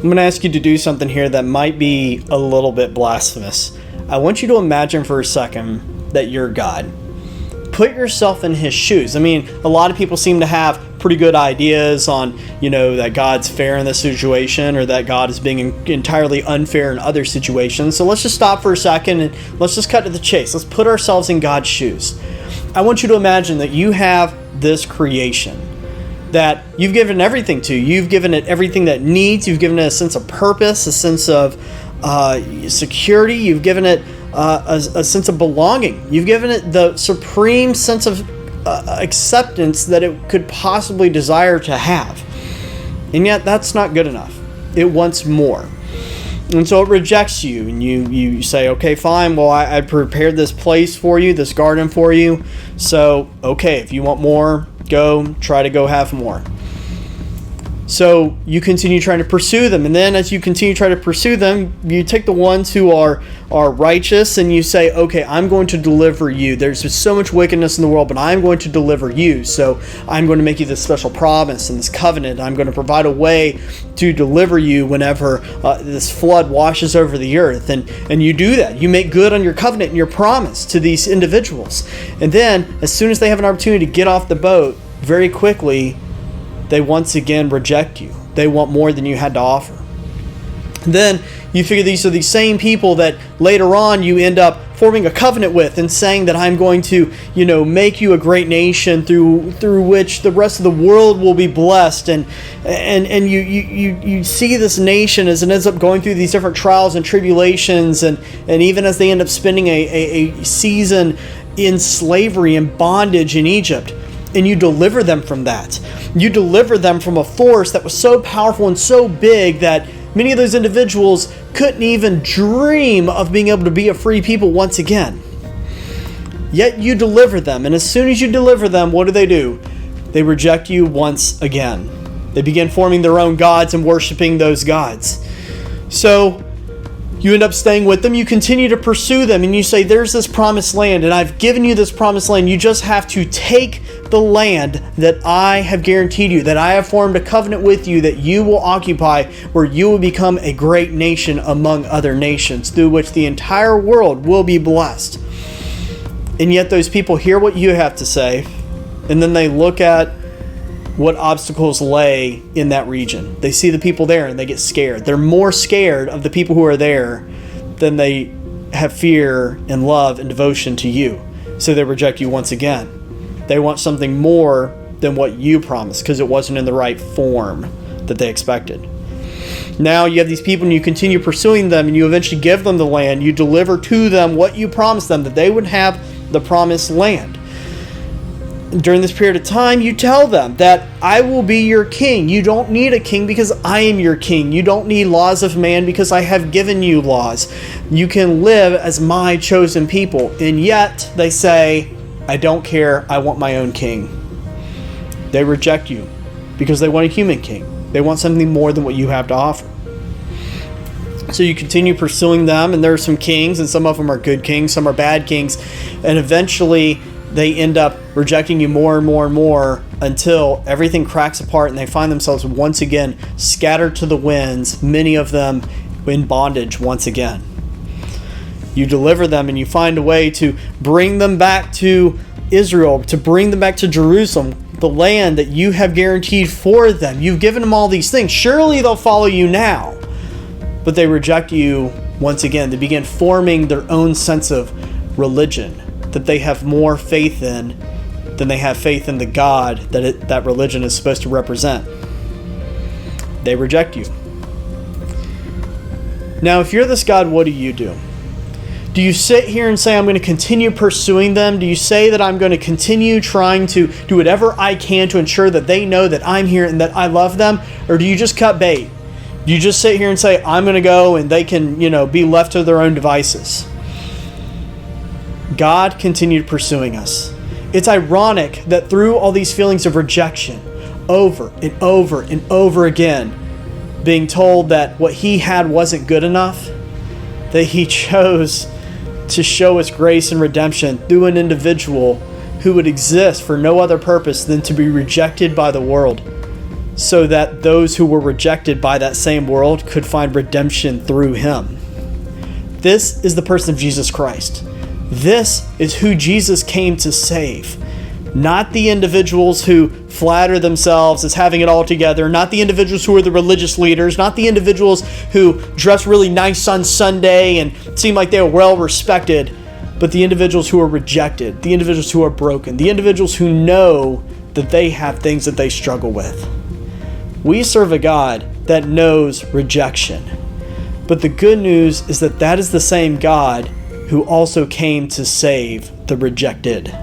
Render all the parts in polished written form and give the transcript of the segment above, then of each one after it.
I'm going to ask you to do something here that might be a little bit blasphemous. I want you to imagine for a second that you're God. Put yourself in his shoes. I mean, a lot of people seem to have pretty good ideas on, that God's fair in this situation, or that God is being entirely unfair in other situations. So let's just stop for a second and let's just cut to the chase. Let's put ourselves in God's shoes. I want you to imagine that you have this creation that you've given everything to. You've given it everything that it needs. You've given it a sense of purpose, a sense of security. You've given it a sense of belonging. You've given it the supreme sense of acceptance that it could possibly desire to have. And yet that's not good enough. It wants more. And so it rejects you, and you say, okay, fine, well, I prepared this place for you, this garden for you. So, okay, if you want more, try to go have more. So you continue trying to pursue them, and then as you continue trying to pursue them, you take the ones who are righteous and you say, okay, I'm going to deliver you. There's just so much wickedness in the world, but I'm going to deliver you. So I'm going to make you this special promise and this covenant. I'm going to provide a way to deliver you whenever this flood washes over the earth. And you do that. You make good on your covenant and your promise to these individuals. And then as soon as they have an opportunity to get off the boat, very quickly, they once again reject you. They want more than you had to offer. Then you figure these are the same people that later on you end up forming a covenant with and saying that I'm going to, make you a great nation through which the rest of the world will be blessed. And you see this nation as it ends up going through these different trials and tribulations, and even as they end up spending a season in slavery and bondage in Egypt. And you deliver them from that. You deliver them from a force that was so powerful and so big that many of those individuals couldn't even dream of being able to be a free people once again. Yet you deliver them, and as soon as you deliver them, what do? They reject you once again. They begin forming their own gods and worshiping those gods. So you end up staying with them. You continue to pursue them, and you say, there's this promised land, and I've given you this promised land. You just have to take the land that I have guaranteed you, that I have formed a covenant with you, that you will occupy, where you will become a great nation among other nations, through which the entire world will be blessed. And yet those people hear what you have to say, and then they look at what obstacles lay in that region. They see the people there and they get scared. They're more scared of the people who are there than they have fear and love and devotion to you. So they reject you once again. They want something more than what you promised because it wasn't in the right form that they expected. Now you have these people and you continue pursuing them, and you eventually give them the land. You deliver to them what you promised them, that they would have the promised land. During this period of time, you tell them that I will be your king. You don't need a king because I am your king. You don't need laws of man because I have given you laws. You can live as my chosen people. And yet they say, I don't care. I want my own king. They reject you because they want a human king. They want something more than what you have to offer. So you continue pursuing them, and there are some kings, and some of them are good kings, some are bad kings, and eventually they end up rejecting you more and more and more until everything cracks apart and they find themselves once again scattered to the winds, many of them in bondage once again. You deliver them and you find a way to bring them back to Israel, to bring them back to Jerusalem, the land that you have guaranteed for them. You've given them all these things. Surely they'll follow you now. But they reject you once again. They begin forming their own sense of religion, that they have more faith in than they have faith in the God that religion is supposed to represent. They reject you. Now, if you're this God, what do? Do you sit here and say, I'm going to continue pursuing them? Do you say that I'm going to continue trying to do whatever I can to ensure that they know that I'm here and that I love them? Or do you just cut bait? Do you just sit here and say, I'm going to go and they can, be left to their own devices? God continued pursuing us. It's ironic that through all these feelings of rejection, over and over and over again, being told that what he had wasn't good enough, that he chose to show us grace and redemption through an individual who would exist for no other purpose than to be rejected by the world, so that those who were rejected by that same world could find redemption through him. This is the person of Jesus Christ. This is who Jesus came to save. Not the individuals who flatter themselves as having it all together, not the individuals who are the religious leaders, not the individuals who dress really nice on Sunday and seem like they are well respected, but the individuals who are rejected, the individuals who are broken, the individuals who know that they have things that they struggle with. We serve a God that knows rejection. But the good news is that that is the same God who also came to save the rejected.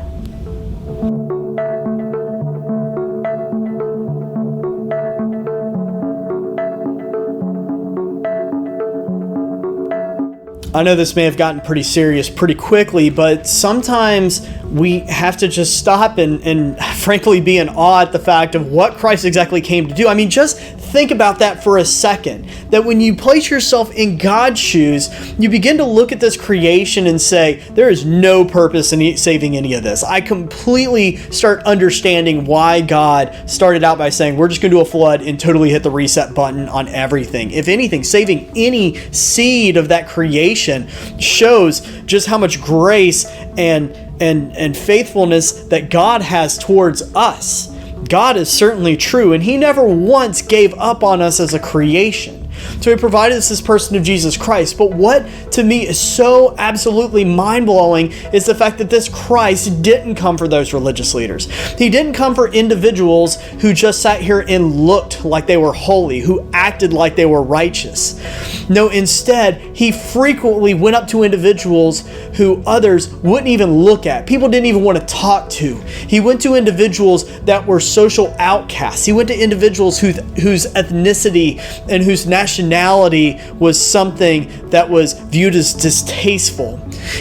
I know this may have gotten pretty serious pretty quickly, but sometimes we have to just stop and frankly be in awe at the fact of what Christ exactly came to do. I mean, just think about that for a second. That when you place yourself in God's shoes, you begin to look at this creation and say, there is no purpose in saving any of this. I completely start understanding why God started out by saying, we're just going to do a flood and totally hit the reset button on everything. If anything, saving any seed of that creation shows just how much grace and faithfulness that God has towards us. God is certainly true, and he never once gave up on us as a creation. So he provided us this person of Jesus Christ. But what to me is so absolutely mind-blowing is the fact that this Christ didn't come for those religious leaders. He didn't come for individuals who just sat here and looked like they were holy, who acted like they were righteous. No, instead, he frequently went up to individuals who others wouldn't even look at. People didn't even want to talk to. He went to individuals that were social outcasts. He went to individuals whose ethnicity and whose nationality was something that was viewed as distasteful.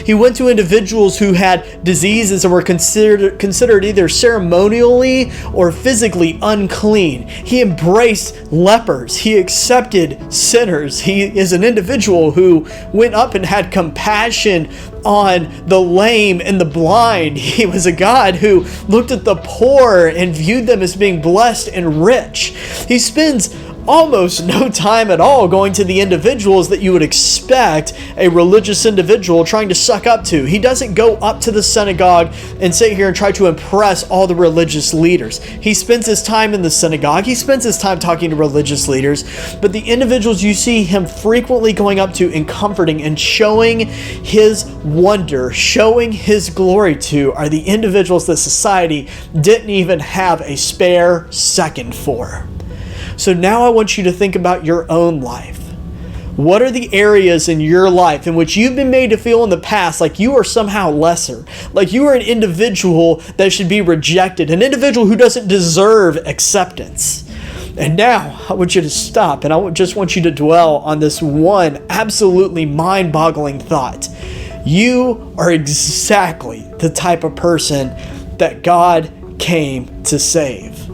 He went to individuals who had diseases that were considered either ceremonially or physically unclean. He embraced lepers. He accepted sinners. He is an individual who went up and had compassion on the lame and the blind. He was a God who looked at the poor and viewed them as being blessed and rich. He spends almost no time at all going to the individuals that you would expect a religious individual trying to suck up to. He doesn't go up to the synagogue and sit here and try to impress all the religious leaders. He spends his time in the synagogue. He spends his time talking to religious leaders. But the individuals you see him frequently going up to and comforting and showing his wonder, showing his glory to, are the individuals that society didn't even have a spare second for. So now I want you to think about your own life. What are the areas in your life in which you've been made to feel in the past like you are somehow lesser, like you are an individual that should be rejected, an individual who doesn't deserve acceptance? And now I want you to stop and I just want you to dwell on this one absolutely mind-boggling thought. You are exactly the type of person that God came to save.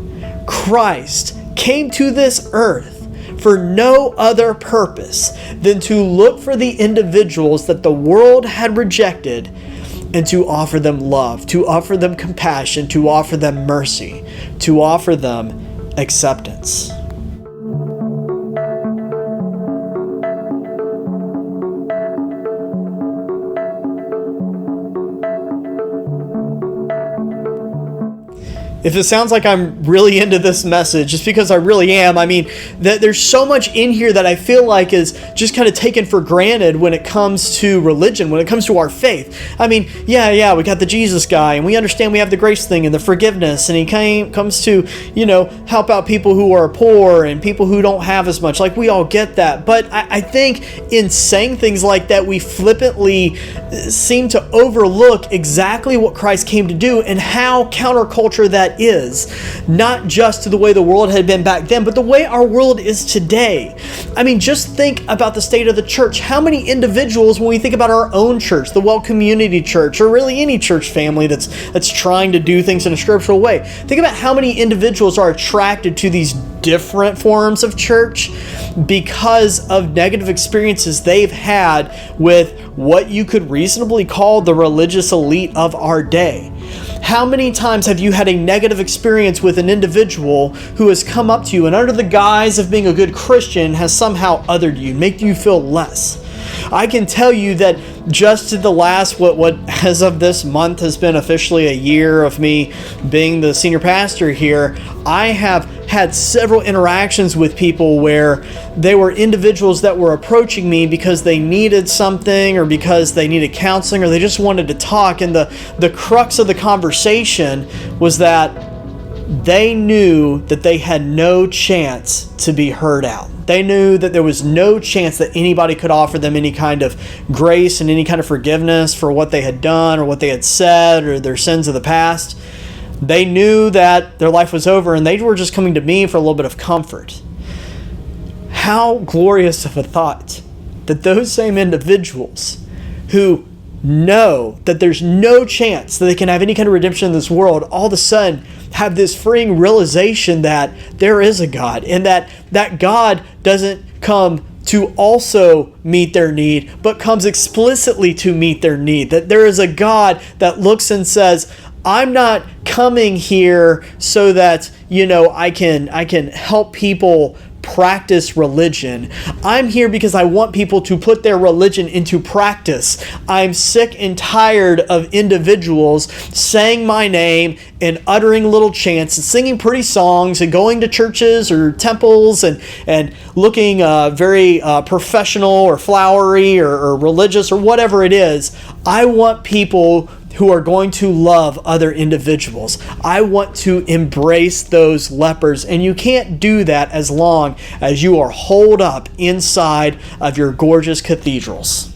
Christ came to this earth for no other purpose than to look for the individuals that the world had rejected and to offer them love, to offer them compassion, to offer them mercy, to offer them acceptance. If it sounds like I'm really into this message, just because I really am, I mean, that there's so much in here that I feel like is just kind of taken for granted when it comes to religion, when it comes to our faith. I mean, yeah, we got the Jesus guy, and we understand we have the grace thing and the forgiveness, and he comes to, help out people who are poor and people who don't have as much. Like, we all get that. But I think in saying things like that, we flippantly seem to overlook exactly what Christ came to do and how counterculture that is, not just to the way the world had been back then, but the way our world is today. I mean, just think about the state of the church. How many individuals, when we think about our own church, the Well Community Church, or really any church family that's trying to do things in a scriptural way, think about how many individuals are attracted to these different forms of church because of negative experiences they've had with what you could reasonably call the religious elite of our day. How many times have you had a negative experience with an individual who has come up to you and under the guise of being a good Christian has somehow othered you, make you feel less? I can tell you that just in the last, what as of this month has been officially a year of me being the senior pastor here, I have had several interactions with people where they were individuals that were approaching me because they needed something or because they needed counseling or they just wanted to talk. And the crux of the conversation was that they knew that they had no chance to be heard out. They knew that there was no chance that anybody could offer them any kind of grace and any kind of forgiveness for what they had done or what they had said or their sins of the past. They knew that their life was over and they were just coming to me for a little bit of comfort. How glorious of a thought that those same individuals who know that there's no chance that they can have any kind of redemption in this world, all of a sudden have this freeing realization that there is a God and that God doesn't come to also meet their need, but comes explicitly to meet their need. That there is a God that looks and says, I'm not coming here so that, I can help people practice religion. I'm here because I want people to put their religion into practice. I'm sick and tired of individuals saying my name and uttering little chants and singing pretty songs and going to churches or temples and looking very professional or flowery or religious or whatever it is. I want people who are going to love other individuals. I want to embrace those lepers, and you can't do that as long as you are holed up inside of your gorgeous cathedrals.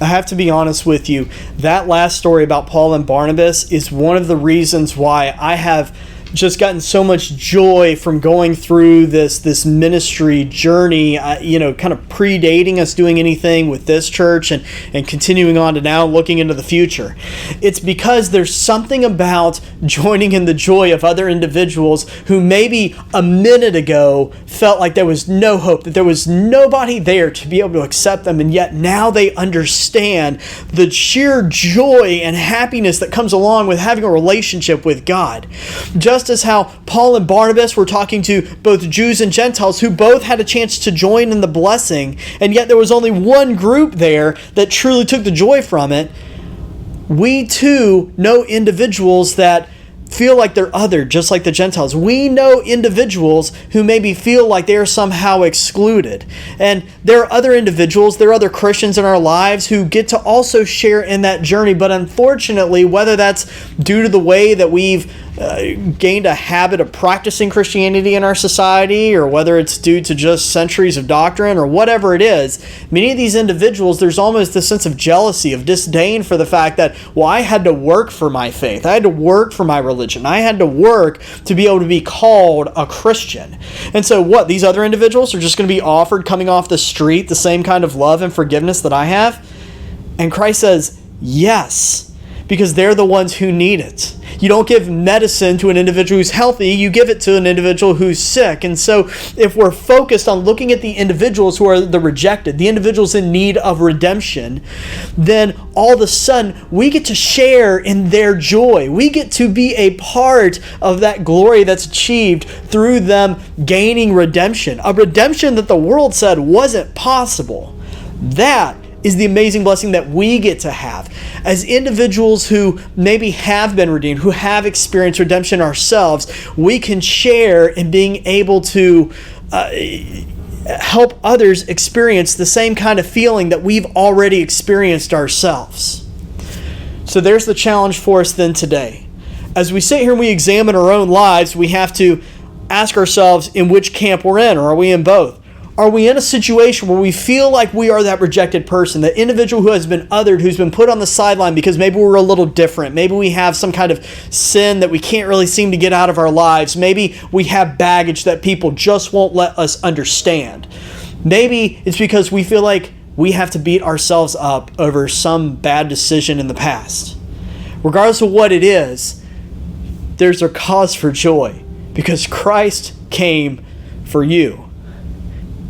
I have to be honest with you, that last story about Paul and Barnabas is one of the reasons why I have just gotten so much joy from going through this ministry journey, kind of predating us doing anything with this church and continuing on to now looking into the future. It's because there's something about joining in the joy of other individuals who maybe a minute ago felt like there was no hope, that there was nobody there to be able to accept them, and yet now they understand the sheer joy and happiness that comes along with having a relationship with God. Just as how Paul and Barnabas were talking to both Jews and Gentiles who both had a chance to join in the blessing, and yet there was only one group there that truly took the joy from it. We too know individuals that feel like they're other, just like the Gentiles. We know individuals who maybe feel like they are somehow excluded. And there are other individuals, there are other Christians in our lives who get to also share in that journey. But unfortunately, whether that's due to the way that we've gained a habit of practicing Christianity in our society, or whether it's due to just centuries of doctrine, or whatever it is, many of these individuals, there's almost a sense of jealousy, of disdain for the fact that, well, I had to work for my faith. I had to work for my religion. I had to work to be able to be called a Christian. And so what? These other individuals are just going to be offered, coming off the street, the same kind of love and forgiveness that I have? And Christ says, yes, because they're the ones who need it. You don't give medicine to an individual who's healthy, you give it to an individual who's sick. And so if we're focused on looking at the individuals who are the rejected, the individuals in need of redemption, then all of a sudden we get to share in their joy. We get to be a part of that glory that's achieved through them gaining redemption, a redemption that the world said wasn't possible. That is the amazing blessing that we get to have as individuals who maybe have been redeemed, who have experienced redemption ourselves. We can share in being able to help others experience the same kind of feeling that we've already experienced ourselves. So there's the challenge for us then today. As we sit here and we examine our own lives, we have to ask ourselves in which camp we're in, or are we in both? Are we in a situation where we feel like we are that rejected person, that individual who has been othered, who's been put on the sideline because maybe we're a little different, maybe we have some kind of sin that we can't really seem to get out of our lives, maybe we have baggage that people just won't let us understand. Maybe it's because we feel like we have to beat ourselves up over some bad decision in the past. Regardless of what it is, there's a cause for joy because Christ came for you.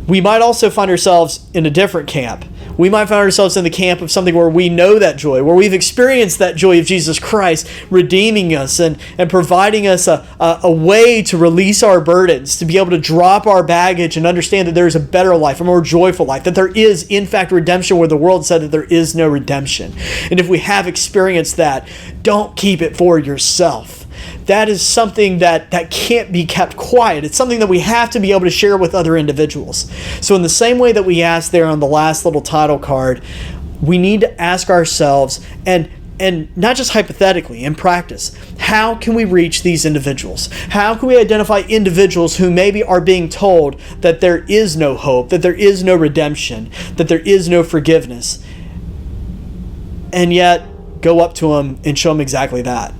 We might also find ourselves in a different camp. We might find ourselves in the camp of something where we know that joy, where we've experienced that joy of Jesus Christ redeeming us and providing us a way to release our burdens, to be able to drop our baggage and understand that there is a better life, a more joyful life, that there is, in fact, redemption where the world said that there is no redemption. And if we have experienced that, don't keep it for yourself. That is something that can't be kept quiet. It's something that we have to be able to share with other individuals. So in the same way that we asked there on the last little title card, we need to ask ourselves, and not just hypothetically, in practice, how can we reach these individuals? How can we identify individuals who maybe are being told that there is no hope, that there is no redemption, that there is no forgiveness, and yet go up to them and show them exactly that?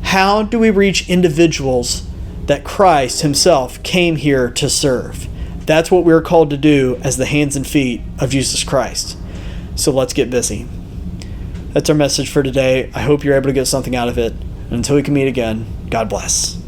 How do we reach individuals that Christ himself came here to serve? That's what we're called to do as the hands and feet of Jesus Christ. So let's get busy. That's our message for today. I hope you're able to get something out of it. And until we can meet again, God bless.